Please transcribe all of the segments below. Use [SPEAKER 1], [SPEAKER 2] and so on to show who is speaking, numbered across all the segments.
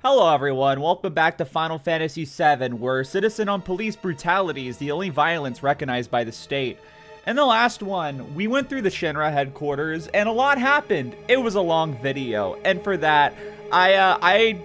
[SPEAKER 1] Hello everyone, welcome back to Final Fantasy VII, where citizen on police brutality is the only violence recognized by the state. In the last one, we went through the Shinra headquarters, and a lot happened. It was a long video, and for that, I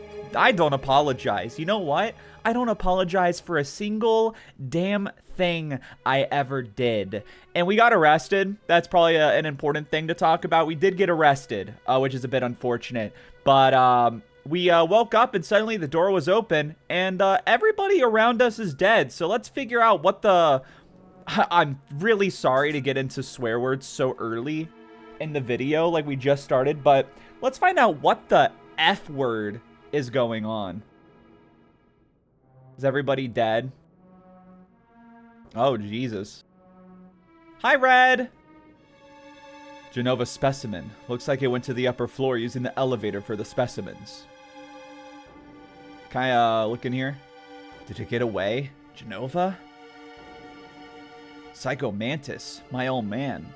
[SPEAKER 1] don't apologize. You know what? I don't apologize for a single damn thing I ever did. And we got arrested. That's probably an important thing to talk about. We did get arrested, which is a bit unfortunate, but we woke up and suddenly the door was open and everybody around us is dead. So let's figure out what the... I'm really sorry to get into swear words so early in the video, like we just started, but let's find out what the F word is going on. Is everybody dead? Oh, Jesus. Hi, Red! Genova specimen. Looks like it went to the upper floor using the elevator for the specimens. Can I look in here? Did it get away? Genova? Psycho Mantis, my old man.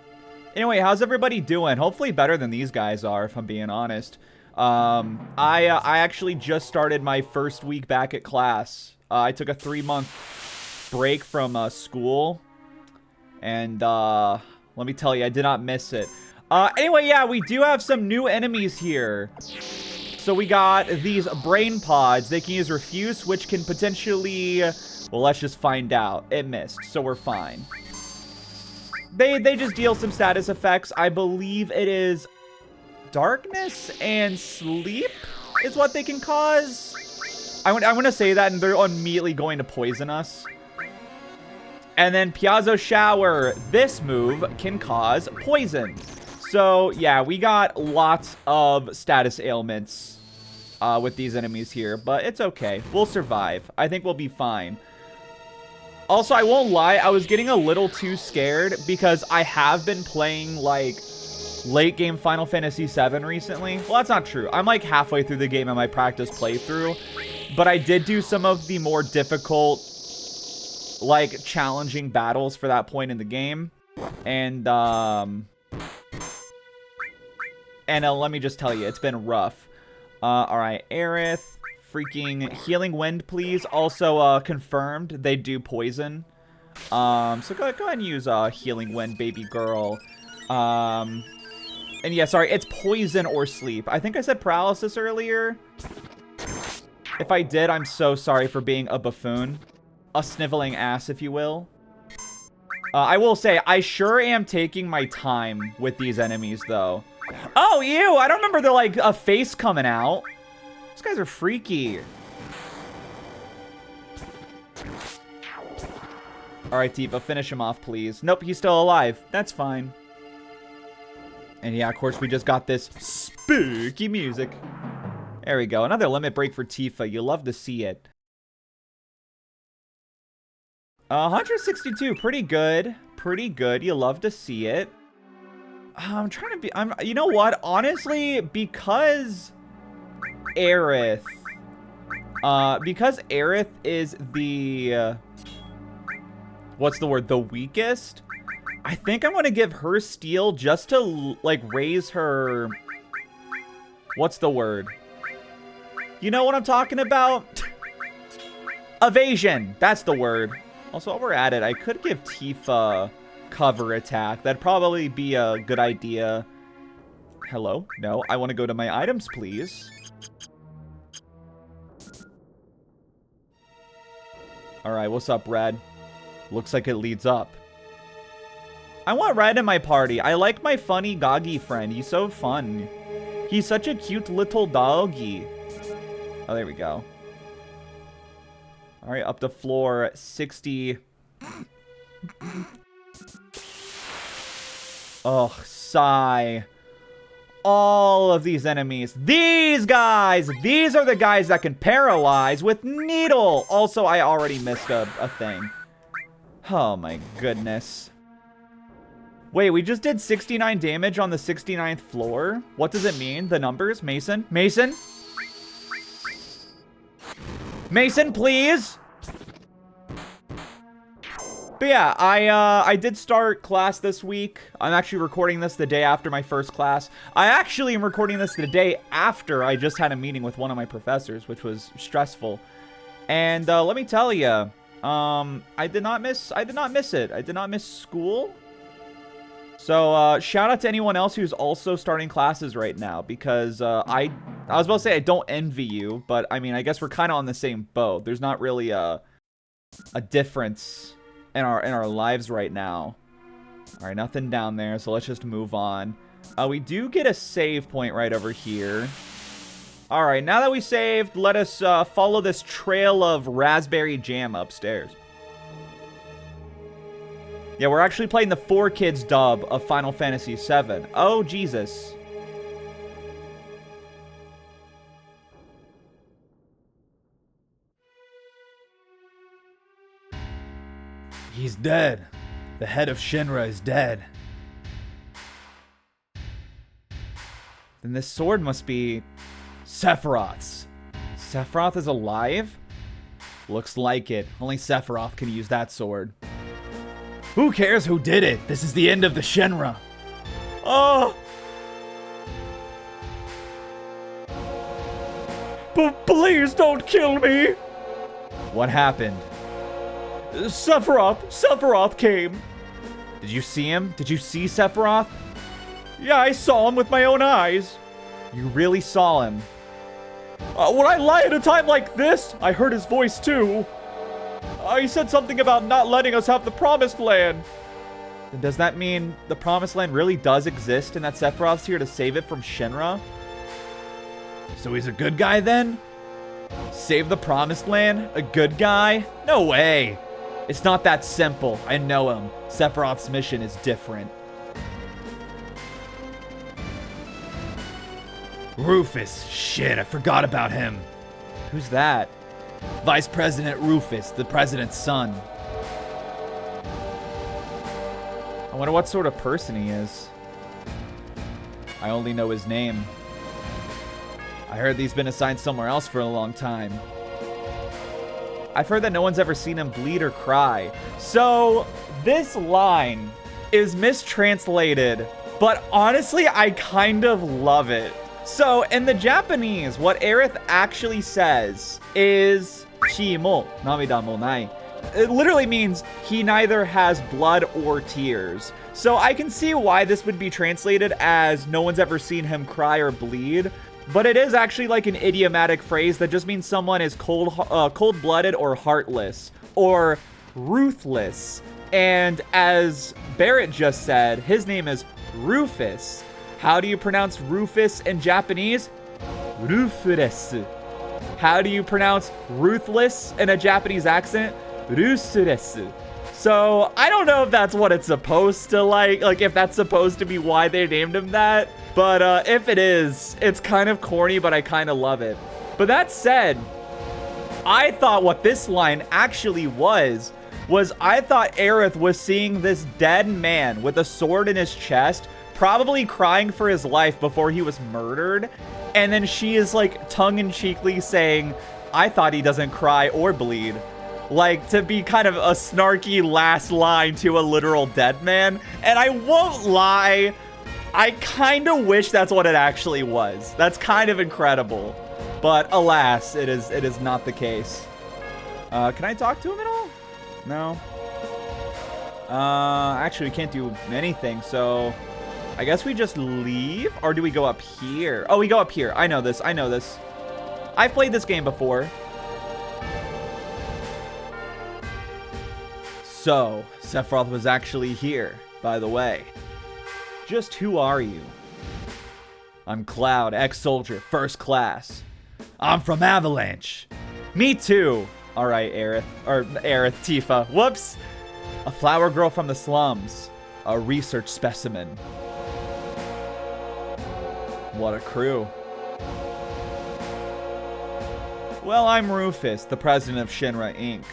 [SPEAKER 1] Anyway, how's everybody doing? Hopefully better than these guys are, if I'm being honest. I actually just started my first week back at class. I took a 3-month break from school. And let me tell you, I did not miss it. Anyway, yeah, we do have some new enemies here. So we got these brain pods. They can use refuse, which can potentially... Well, let's just find out. It missed, so we're fine. They just deal some status effects. I believe it is darkness and sleep is what they can cause. I'm going to say that, and they're immediately going to poison us. And then Piazza Shower. This move can cause poison. So, yeah, we got lots of status ailments with these enemies here, but it's okay. We'll survive. I think we'll be fine. Also, I won't lie, I was getting a little too scared because I have been playing, like, late game Final Fantasy VII recently. Well, that's not true. I'm, like, halfway through the game in my practice playthrough, but I did do some of the more difficult, like, challenging battles for that point in the game. And let me just tell you, it's been rough. Alright, Aerith, freaking Healing Wind, please. Also, confirmed, they do poison. So go ahead and use, Healing Wind, baby girl. And yeah, sorry, it's poison or sleep. I think I said paralysis earlier. If I did, I'm so sorry for being a buffoon. A sniveling ass, if you will. I will say, I sure am taking my time with these enemies, though. Oh, ew! I don't remember like a face coming out. These guys are freaky. Alright, Tifa, finish him off, please. Nope, he's still alive. That's fine. And yeah, of course, we just got this spooky music. There we go. Another limit break for Tifa. You love to see it. 162. Pretty good. Pretty good. You love to see it. I'm trying to be... you know what? Honestly, because Aerith is the... what's the word? The weakest? I think I'm going to give her steel just to, like, raise her... What's the word? You know what I'm talking about? Evasion. That's the word. Also, while we're at it, I could give Tifa... cover attack. That'd probably be a good idea. Hello? No, I want to go to my items, please. Alright, what's up, Red? Looks like it leads up. I want Red in my party. I like my funny Goggy friend. He's so fun. He's such a cute little doggy. Oh, there we go. Alright, up to floor 60. Oh, sigh. All of these enemies. These guys! These are the guys that can paralyze with needle. Also, I already missed a thing. Oh my goodness. Wait, we just did 69 damage on the 69th floor? What does it mean? The numbers? Mason? Mason? Mason, please! But yeah, I did start class this week. I'm actually recording this the day after my first class. I actually am recording this the day after I just had a meeting with one of my professors, which was stressful. And let me tell you, I did not miss it. I did not miss school. So shout out to anyone else who's also starting classes right now, because I was about to say I don't envy you, but I mean, I guess we're kind of on the same boat. There's not really a difference in our lives right now. All right, nothing down there, so let's just move on. We do get a save point right over here. All right, now that we saved, let us follow this trail of raspberry jam upstairs. Yeah, we're actually playing the 4Kids dub of Final Fantasy VII. Oh, Jesus. He's dead. The head of Shinra is dead. Then this sword must be Sephiroth's. Sephiroth is alive? Looks like it. Only Sephiroth can use that sword. Who cares who did it? This is the end of the Shinra. Oh! But please don't kill me! What happened? Sephiroth came. Did you see him? Did you see Sephiroth? Yeah, I saw him with my own eyes. You really saw him? When I lie at a time like this, I heard his voice too. He said something about not letting us have the Promised Land. Then does that mean the Promised Land really does exist and that Sephiroth's here to save it from Shinra? So he's a good guy then? Save the Promised Land? A good guy? No way. It's not that simple. I know him. Sephiroth's mission is different. Rufus. Shit, I forgot about him. Who's that? Vice President Rufus, the president's son. I wonder what sort of person he is. I only know his name. I heard he's been assigned somewhere else for a long time. I've heard that no one's ever seen him bleed or cry. So, this line is mistranslated, but honestly, I kind of love it. So, in the Japanese, what Aerith actually says is "chi mo namida mo nai." It literally means he neither has blood or tears. So I can see why this would be translated as no one's ever seen him cry or bleed. But it is actually like an idiomatic phrase that just means someone is cold-blooded or heartless or ruthless. And as Barrett just said, his name is Rufus. How do you pronounce Rufus in Japanese? Rufus. How do you pronounce ruthless in a Japanese accent? Ruthless. So I don't know if that's what it's supposed to like if that's supposed to be why they named him that. But if it is, it's kind of corny, but I kind of love it. But that said, I thought what this line actually was I thought Aerith was seeing this dead man with a sword in his chest, probably crying for his life before he was murdered. And then she is like tongue-in-cheekly saying, I thought he doesn't cry or bleed. Like, to be kind of a snarky last line to a literal dead man. And I won't lie, I kind of wish that's what it actually was. That's kind of incredible. But alas, it is not the case. Can I talk to him at all? No. Actually, we can't do anything, so I guess we just leave? Or do we go up here? Oh, we go up here. I know this. I've played this game before. So, Sephiroth was actually here, by the way. Just who are you? I'm Cloud, ex-soldier, first class. I'm from Avalanche. Me too. Alright, Aerith. Tifa. Whoops. A flower girl from the slums. A research specimen. What a crew. Well, I'm Rufus, the president of Shinra Inc.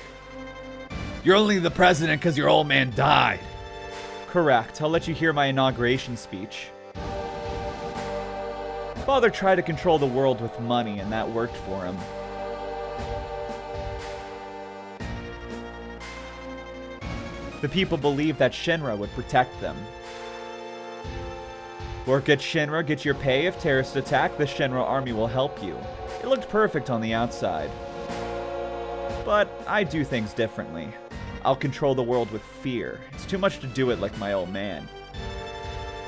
[SPEAKER 1] You're only the president because your old man died. Correct. I'll let you hear my inauguration speech. Father tried to control the world with money, and that worked for him. The people believed that Shinra would protect them. Work at Shinra, get your pay. If terrorists attack, the Shinra army will help you. It looked perfect on the outside. But I do things differently. I'll control the world with fear. It's too much to do it like my old man.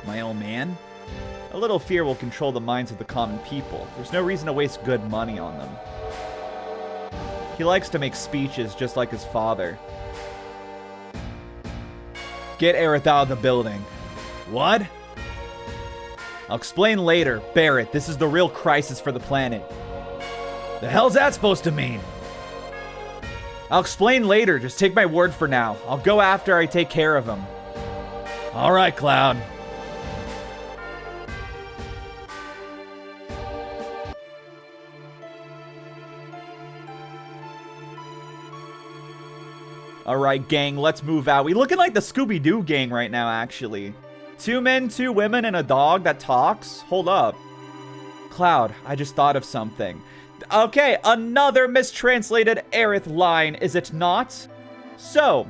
[SPEAKER 1] My old man? A little fear will control the minds of the common people. There's no reason to waste good money on them. He likes to make speeches just like his father. Get Aerith out of the building. What? I'll explain later. Barrett, this is the real crisis for the planet. The hell's that supposed to mean? I'll explain later. Just take my word for now. I'll go after I take care of him. All right, Cloud. All right, gang, let's move out. We looking like the Scooby-Doo gang right now, actually. 2 men, 2 women, and a dog that talks? Hold up. Cloud, I just thought of something. Okay, another mistranslated Aerith line, is it not? So,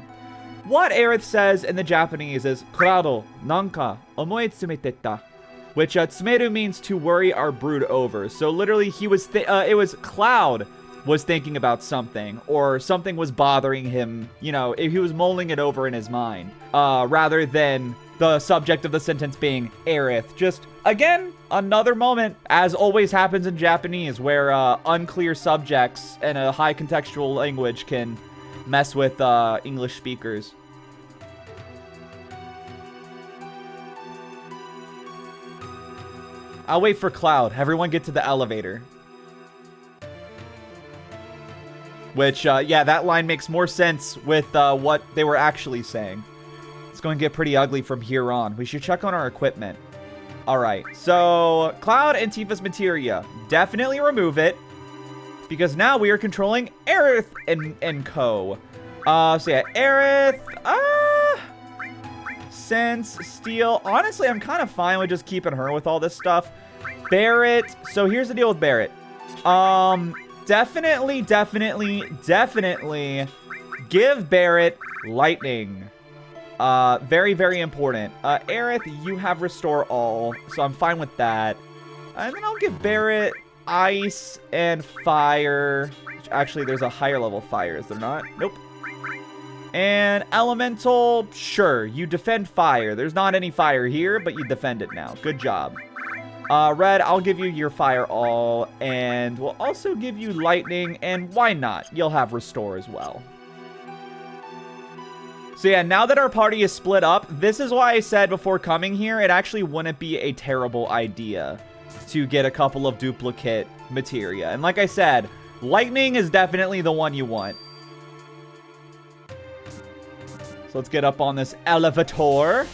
[SPEAKER 1] what Aerith says in the Japanese is Cloudo, nanka, omoe tsumetetta. Which, tsumeru means to worry or brood over. So literally, it was Cloud was thinking about something, or something was bothering him, you know, if he was mulling it over in his mind, rather than the subject of the sentence being Aerith. Just, again, another moment, as always happens in Japanese, where unclear subjects and a high contextual language can mess with English speakers. I'll wait for Cloud. Everyone get to the elevator. Which, yeah, that line makes more sense with what they were actually saying. It's going to get pretty ugly from here on. We should check on our equipment. All right, so Cloud and Tifa's materia. Definitely remove it, because now we are controlling Aerith and co. So yeah, Aerith, Sense, Steel. Honestly, I'm kind of fine with just keeping her with all this stuff. Barrett. So here's the deal with Barrett. Definitely give Barrett lightning. Very, very important. Aerith, you have restore all, so I'm fine with that. And then I'll give Barrett ice and fire. Actually, there's a higher level fire, is there not? Nope. And elemental, sure, you defend fire. There's not any fire here, but you defend it now. Good job. Red, I'll give you your fire all, and we'll also give you lightning, and why not? You'll have restore as well. So yeah, now that our party is split up, this is why I said before coming here, it actually wouldn't be a terrible idea to get a couple of duplicate materia. And like I said, lightning is definitely the one you want. So let's get up on this elevator.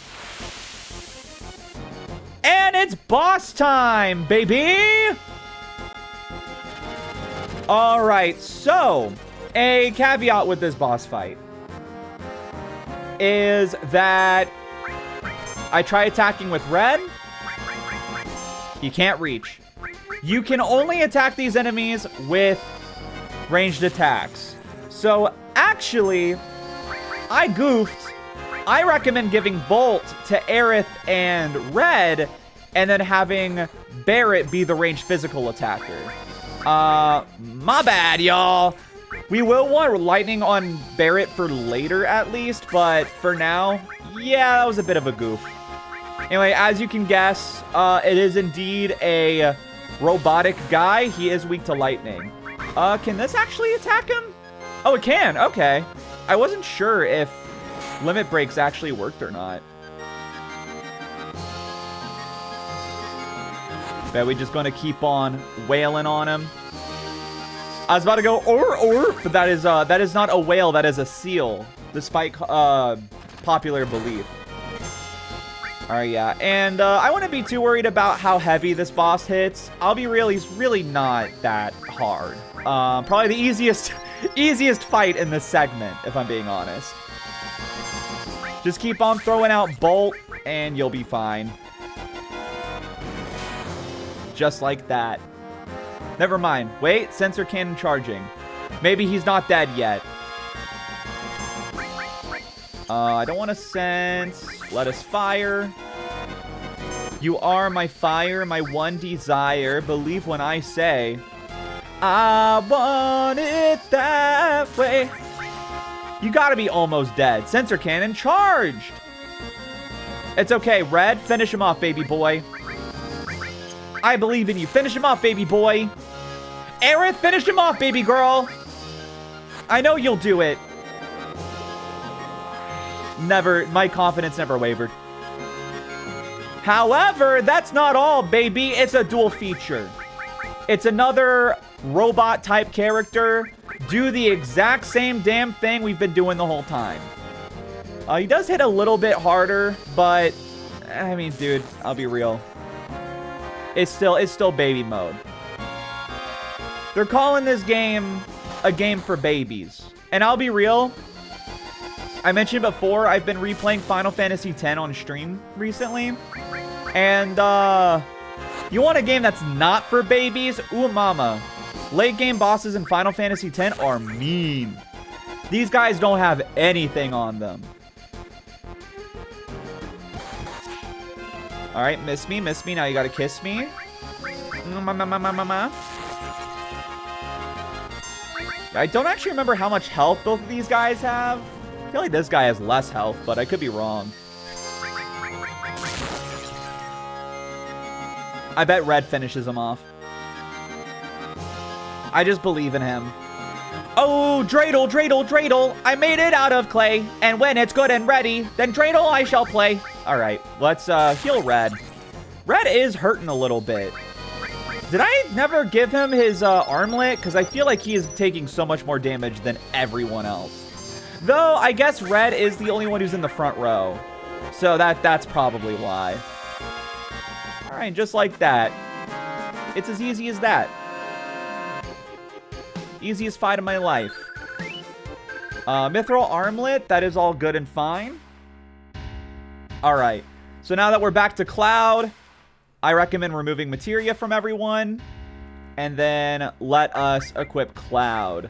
[SPEAKER 1] And it's boss time, baby! Alright, so a caveat with this boss fight is that I try attacking with red. You can't reach. You can only attack these enemies with ranged attacks. So actually, I goofed. I recommend giving Bolt to Aerith and Red, and then having Barrett be the ranged physical attacker. My bad, y'all. We will want lightning on Barrett for later, at least, but for now, yeah, that was a bit of a goof. Anyway, as you can guess, it is indeed a robotic guy. He is weak to lightning. Can this actually attack him? Oh, it can. Okay. I wasn't sure if limit breaks actually worked or not. Bet we just gonna keep on wailing on him. I was about to go but that is not a whale, that is a seal, despite popular belief. Alright, yeah, and I wouldn't be too worried about how heavy this boss hits. I'll be real, he's really not that hard. Probably the easiest fight in this segment, if I'm being honest. Just keep on throwing out Bolt, and you'll be fine. Just like that. Never mind. Wait, sensor cannon charging. Maybe he's not dead yet. I don't want to sense. Let us fire. You are my fire, my one desire. Believe when I say, I want it that way. You gotta be almost dead. Sensor cannon charged. It's okay, Red. Finish him off, baby boy. I believe in you. Finish him off, baby boy. Aerith, finish him off, baby girl. I know you'll do it. Never, my confidence never wavered. However, that's not all, baby. It's a dual feature. It's another robot-type character. Do the exact same damn thing we've been doing the whole time. He does hit a little bit harder, but I mean, dude, I'll be real. It's still baby mode. They're calling this game a game for babies. And I'll be real. I mentioned before, I've been replaying Final Fantasy X on stream recently. And, you want a game that's not for babies? Ooh, mama. Late game bosses in Final Fantasy X are mean. These guys don't have anything on them. Alright, miss me. Now you gotta kiss me. I don't actually remember how much health both of these guys have. I feel like this guy has less health, but I could be wrong. I bet Red finishes him off. I just believe in him. Oh, dreidel. I made it out of clay. And when it's good and ready, then dreidel I shall play. All right, let's heal Red. Red is hurting a little bit. Did I never give him his armlet? Because I feel like he is taking so much more damage than everyone else. Though, I guess Red is the only one who's in the front row. So that's probably why. All right, just like that. It's as easy as that. Easiest fight of my life. Mithril armlet, that is all good and fine. All right, so now that we're back to Cloud, I recommend removing materia from everyone, and then let us equip Cloud.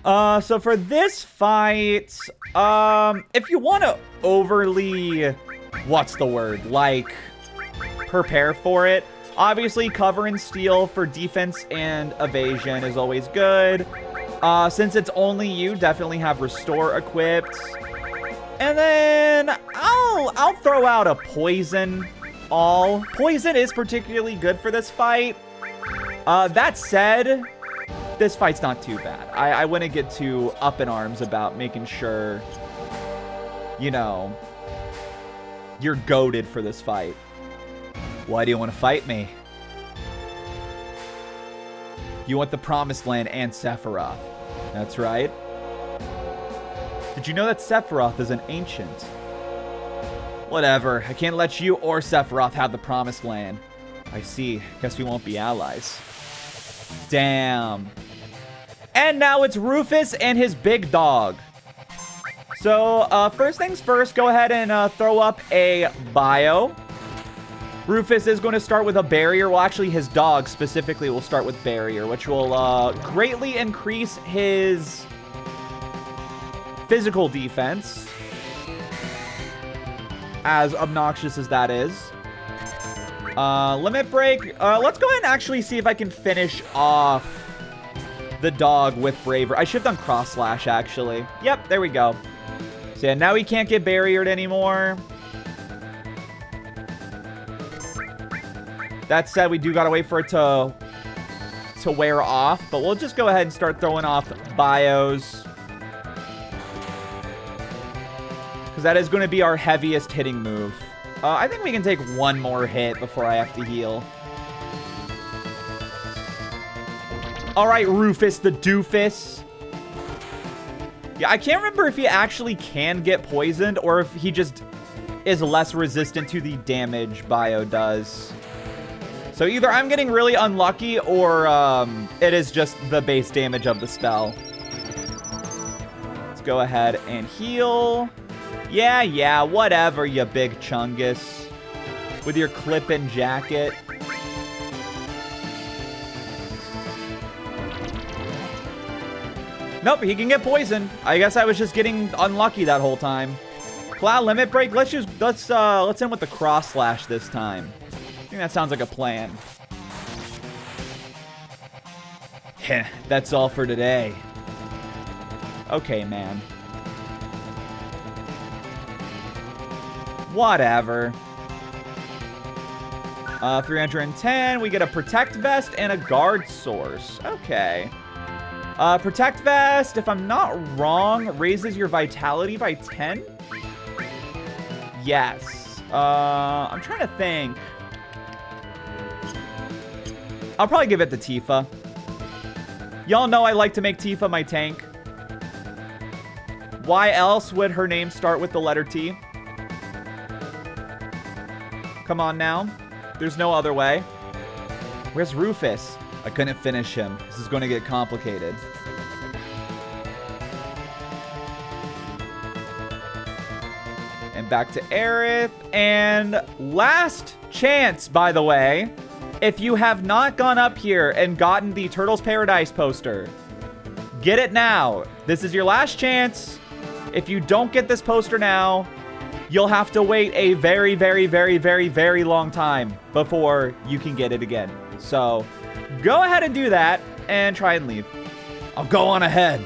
[SPEAKER 1] So for this fight, if you want to overly, what's the word, like, prepare for it, obviously cover and steal for defense and evasion is always good. Since it's only you, definitely have restore equipped. And then I'll throw out a poison. Poison is particularly good for this fight. That said, this fight's not too bad. I wouldn't get too up in arms about making sure, you know, you're goated for this fight. Why do you want to fight me? You want the Promised Land and Sephiroth. That's right. Did you know that Sephiroth is an ancient? Whatever. I can't let you or Sephiroth have the Promised Land. I see. Guess we won't be allies. Damn. And now it's Rufus and his big dog. So, first things first, go ahead and throw up a bio. Rufus is going to start with a barrier. Well, actually, his dog specifically will start with barrier, which will greatly increase his physical defense, as obnoxious as that is. Limit break. Let's go ahead and actually see if I can finish off the dog with bravery. I should have done cross slash, actually. Yep, there we go. So yeah, now he can't get barriered anymore. That said, we do gotta wait for it to wear off, but we'll just go ahead and start throwing off bios, because that is going to be our heaviest hitting move. I think we can take one more hit before I have to heal. All right, Rufus the doofus. Yeah, I can't remember if he actually can get poisoned or if he just is less resistant to the damage bio does. So either I'm getting really unlucky or it is just the base damage of the spell. Let's go ahead and heal. Yeah, whatever, you big chungus. With your clip-in jacket. Nope, he can get poisoned. I guess I was just getting unlucky that whole time. Cloud limit break. Let's end with the cross slash this time. I think that sounds like a plan. Heh, that's all for today. Okay, man. Whatever. 310. We get a protect vest and a guard source. Okay. Protect vest, if I'm not wrong, raises your vitality by 10? Yes. I'm trying to think. I'll probably give it to Tifa. Y'all know I like to make Tifa my tank. Why else would her name start with the letter T? Come on now. There's no other way. Where's Rufus? I couldn't finish him. This is going to get complicated. And back to Aerith. And last chance, by the way, if you have not gone up here and gotten the Turtles Paradise poster, get it now. This is your last chance. If you don't get this poster now, you'll have to wait a very, very, very, very, very long time before you can get it again. So go ahead and do that and try and leave. I'll go on ahead.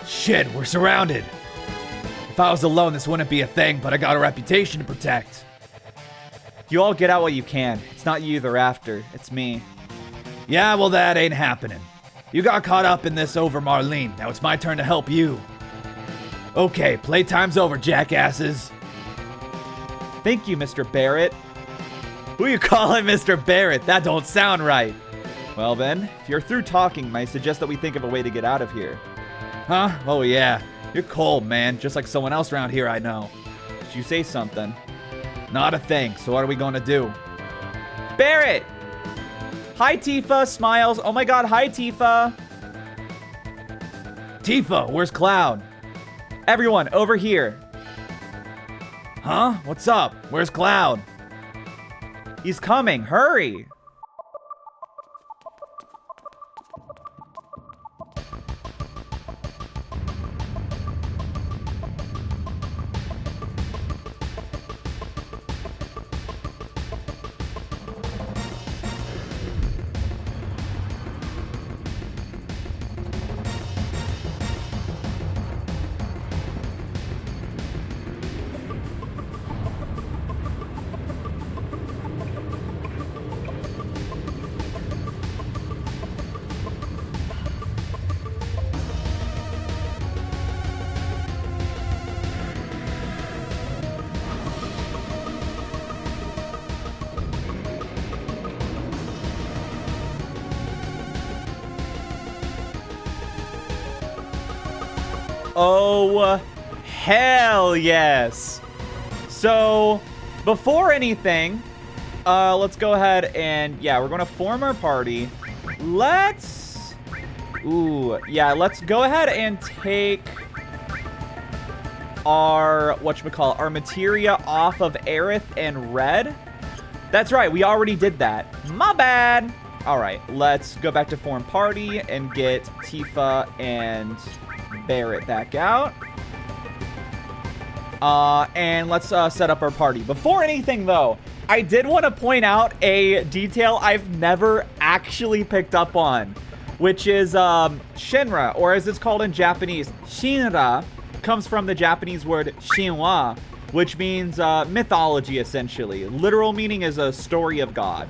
[SPEAKER 1] Shit, we're surrounded. If I was alone, this wouldn't be a thing, but I got a reputation to protect. You all get out what you can. It's not you they're after. It's me. Yeah, well, that ain't happening. You got caught up in this over Marlene. Now it's my turn to help you. Okay, playtime's over, jackasses. Thank you, Mr. Barrett. Who you calling Mr. Barrett? That don't sound right. Well then, if you're through talking, I suggest that we think of a way to get out of here. Huh? Oh yeah. You're cold, man. Just like someone else around here I know. Did you say something? Not a thing. So what are we going to do? Barrett! Hi, Tifa. Smiles. Oh my god. Hi, Tifa. Tifa, where's Cloud? Everyone, over here. Huh? What's up? Where's Cloud? He's coming. Hurry. Oh, hell yes. So, before anything, let's go ahead and, yeah, we're going to form our party. Let's go ahead and take our, our materia off of Aerith and Red. That's right, we already did that. My bad. All right, let's go back to form party and get Tifa and Barrett back out. And let's set up our party. Before anything, though, I did want to point out a detail I've never actually picked up on, which is Shinra, or as it's called in Japanese, Shinra, comes from the Japanese word Shinwa, which means mythology, essentially. Literal meaning is a story of God.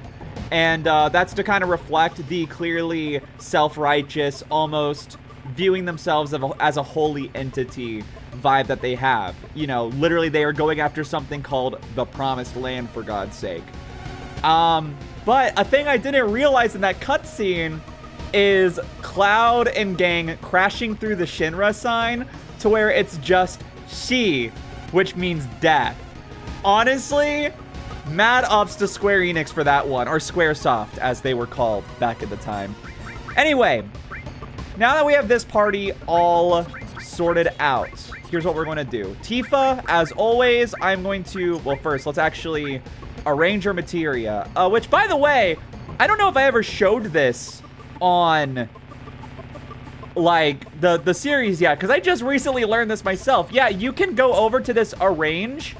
[SPEAKER 1] And that's to kind of reflect the clearly self-righteous, almost viewing themselves as a holy entity vibe that they have. You know, literally they are going after something called the Promised Land, for God's sake. But a thing I didn't realize in that cutscene is Cloud and gang crashing through the Shinra sign to where it's just she, which means death. Honestly, mad ups to Square Enix for that one, or Squaresoft as they were called back at the time. Anyway, now that we have this party all sorted out, here's what we're going to do. Tifa, as always, I'm going to, well, first, let's actually arrange your materia. Which, by the way, I don't know if I ever showed this on, like, the series yet, because I just recently learned this myself. Yeah, you can go over to this arrange,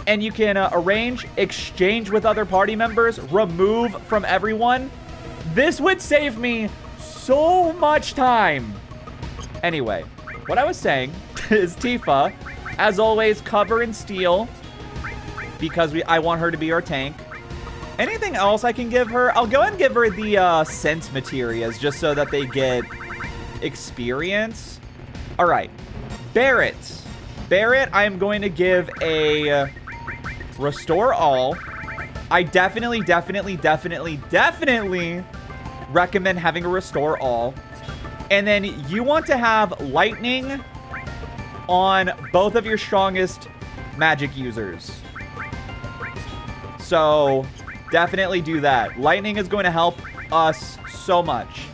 [SPEAKER 1] and you can arrange, exchange with other party members, remove from everyone. This would save me so much time. Anyway, what I was saying is Tifa, as always, cover and steal, because I want her to be our tank. Anything else I can give her? I'll go ahead and give her the sense materias, just so that they get experience. All right, Barret. Barret, I am going to give a restore all. I definitely recommend having a restore all. And then you want to have lightning on both of your strongest magic users. So definitely do that. Lightning is going to help us so much.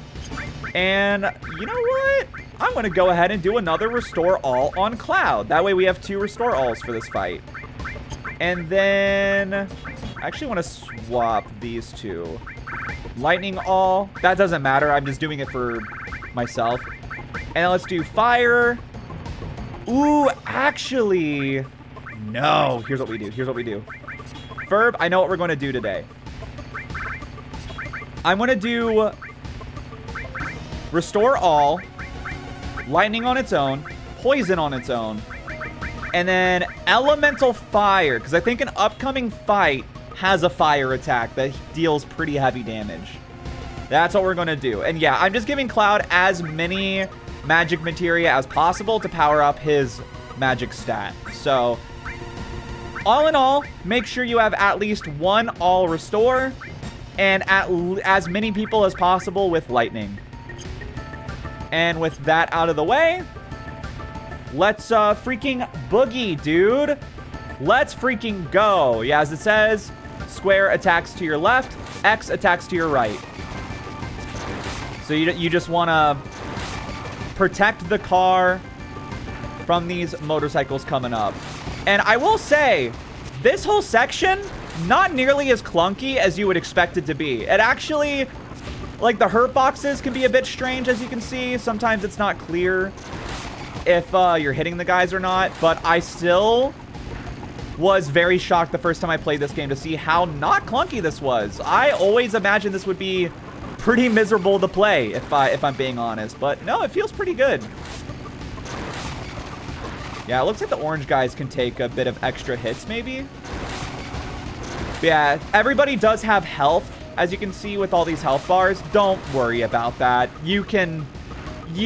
[SPEAKER 1] And you know what? I'm going to go ahead and do another restore all on Cloud. That way we have 2 restore alls for this fight. And then I actually want to swap these 2. Lightning all. That doesn't matter. I'm just doing it for myself. And then let's do fire. Ooh, actually, no. Here's what we do. Ferb, I know what we're going to do today. I'm going to do restore all, lightning on its own, poison on its own, and then elemental fire, because I think an upcoming fight has a fire attack that deals pretty heavy damage. That's what we're going to do. And yeah, I'm just giving Cloud as many magic materia as possible to power up his magic stat. So all in all, make sure you have at least 1 all restore and as many people as possible with lightning. And with that out of the way, let's freaking boogie, dude. Let's freaking go. Yeah, as it says, square attacks to your left, X attacks to your right. So you just want to protect the car from these motorcycles coming up. And I will say, this whole section, not nearly as clunky as you would expect it to be. It actually, like, the hurt boxes can be a bit strange, as you can see. Sometimes it's not clear if you're hitting the guys or not. But I still was very shocked the first time I played this game to see how not clunky this was. I always imagined this would be pretty miserable to play, if I'm being honest. But no, it feels pretty good. Yeah, it looks like the orange guys can take a bit of extra hits, maybe. But yeah, everybody does have health, as you can see with all these health bars. Don't worry about that. You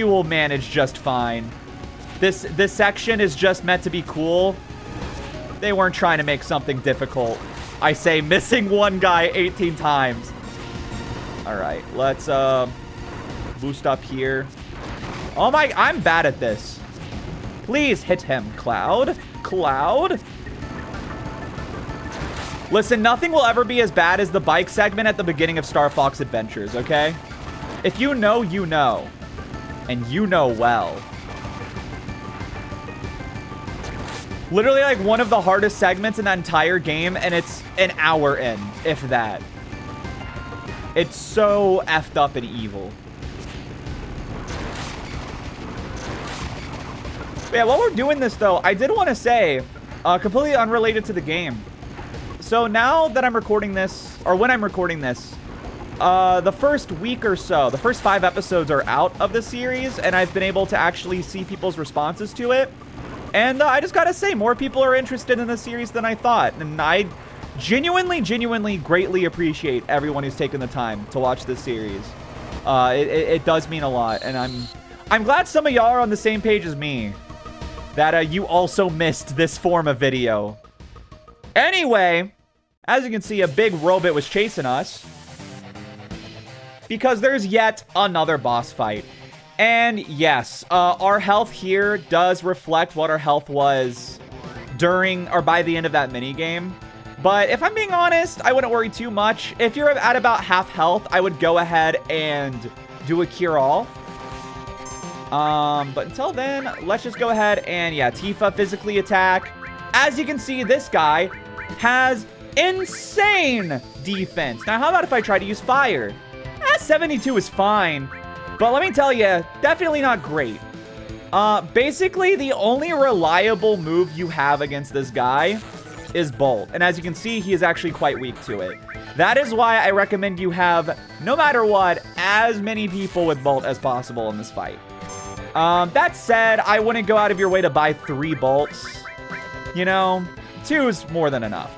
[SPEAKER 1] will manage just fine. This section is just meant to be cool. They weren't trying to make something difficult. I say missing one guy 18 times. All right, let's boost up here. Oh my, I'm bad at this. Please hit him, Cloud. Cloud. Listen, nothing will ever be as bad as the bike segment at the beginning of Star Fox Adventures, okay? If you know, you know. And you know well. Literally, like, one of the hardest segments in that entire game, and it's an hour in, if that. It's so effed up and evil. But yeah, while we're doing this, though, I did want to say, completely unrelated to the game. So now that I'm recording this, or when I'm recording this, the first week or so, the first 5 episodes are out of the series, and I've been able to actually see people's responses to it. And I just gotta say, more people are interested in the series than I thought. And I genuinely greatly appreciate everyone who's taken the time to watch this series. It does mean a lot. And I'm glad some of y'all are on the same page as me. That you also missed this form of video. Anyway, as you can see, a big robot was chasing us. Because there's yet another boss fight. And yes, our health here does reflect what our health was during or by the end of that minigame. But if I'm being honest, I wouldn't worry too much. If you're at about half health, I would go ahead and do a cure all. But until then, let's just go ahead and, yeah, Tifa physically attack. As you can see, this guy has Insane defense. Now, how about if I try to use fire? 72 is fine. But let me tell you, definitely not great. Basically, the only reliable move you have against this guy is Bolt. And as you can see, he is actually quite weak to it. That is why I recommend you have, no matter what, as many people with Bolt as possible in this fight. That said, I wouldn't go out of your way to buy 3 bolts. You know, 2 is more than enough.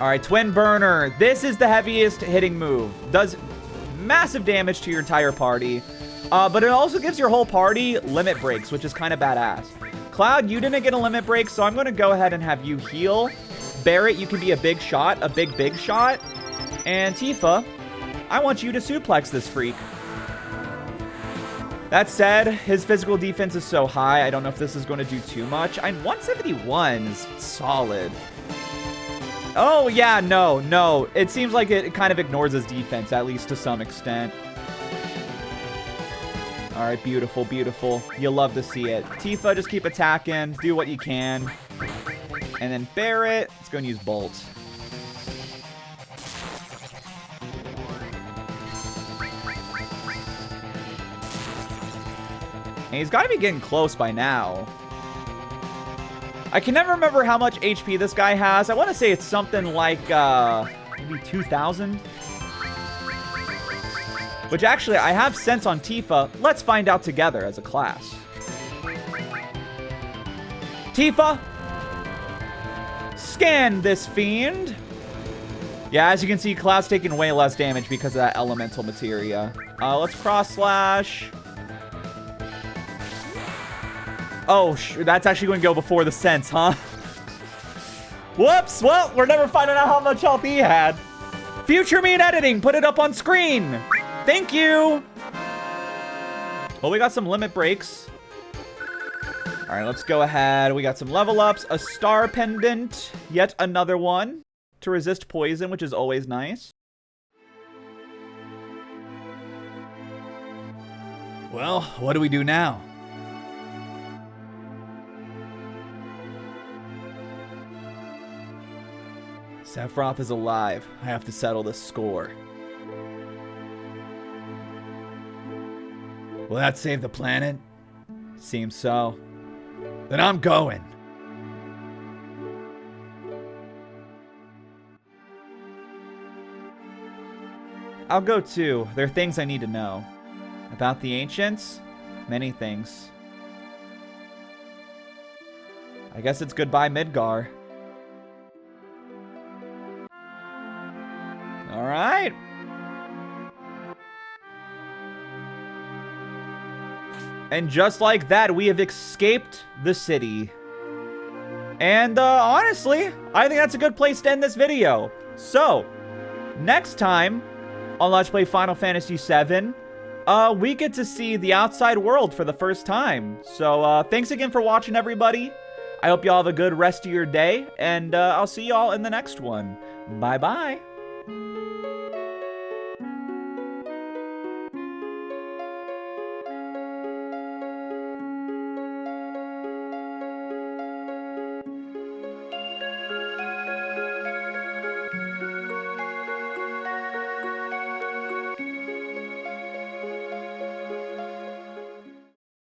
[SPEAKER 1] All right, Twin Burner. This is the heaviest hitting move. Does massive damage to your entire party. But it also gives your whole party limit breaks, which is kind of badass. Cloud, you didn't get a limit break, so I'm going to go ahead and have you heal. Barret, you can be a big shot, a big shot. And Tifa, I want you to suplex this freak. That said, his physical defense is so high, I don't know if this is going to do too much. 171 is solid. Oh, yeah, no. It seems like it kind of ignores his defense, at least to some extent. All right, beautiful, beautiful. You'll love to see it. Tifa, just keep attacking. Do what you can. And then Barret, let's go and use Bolt. And he's got to be getting close by now. I can never remember how much HP this guy has. I want to say it's something like maybe 2,000. Which actually, I have sense on Tifa. Let's find out together as a class. Tifa, scan this fiend. Yeah, as you can see, Cloud's taking way less damage because of that elemental materia. Let's cross slash. Oh, that's actually going to go before the sense, huh? Whoops. Well, we're never finding out how much health he had. Future me in editing. Put it up on screen. Thank you. Well, we got some limit breaks. All right, let's go ahead. We got some level ups. A star pendant. Yet another one to resist poison, which is always nice. Well, what do we do now? Sephiroth is alive. I have to settle this score. Will that save the planet? Seems so. Then I'm going. I'll go too. There are things I need to know. About the ancients? Many things. I guess it's goodbye, Midgar. All right. And just like that, we have escaped the city. And honestly, I think that's a good place to end this video. So, next time on Let's Play Final Fantasy VII, we get to see the outside world for the first time. So, thanks again for watching, everybody. I hope y'all have a good rest of your day, and I'll see y'all in the next one. Bye-bye.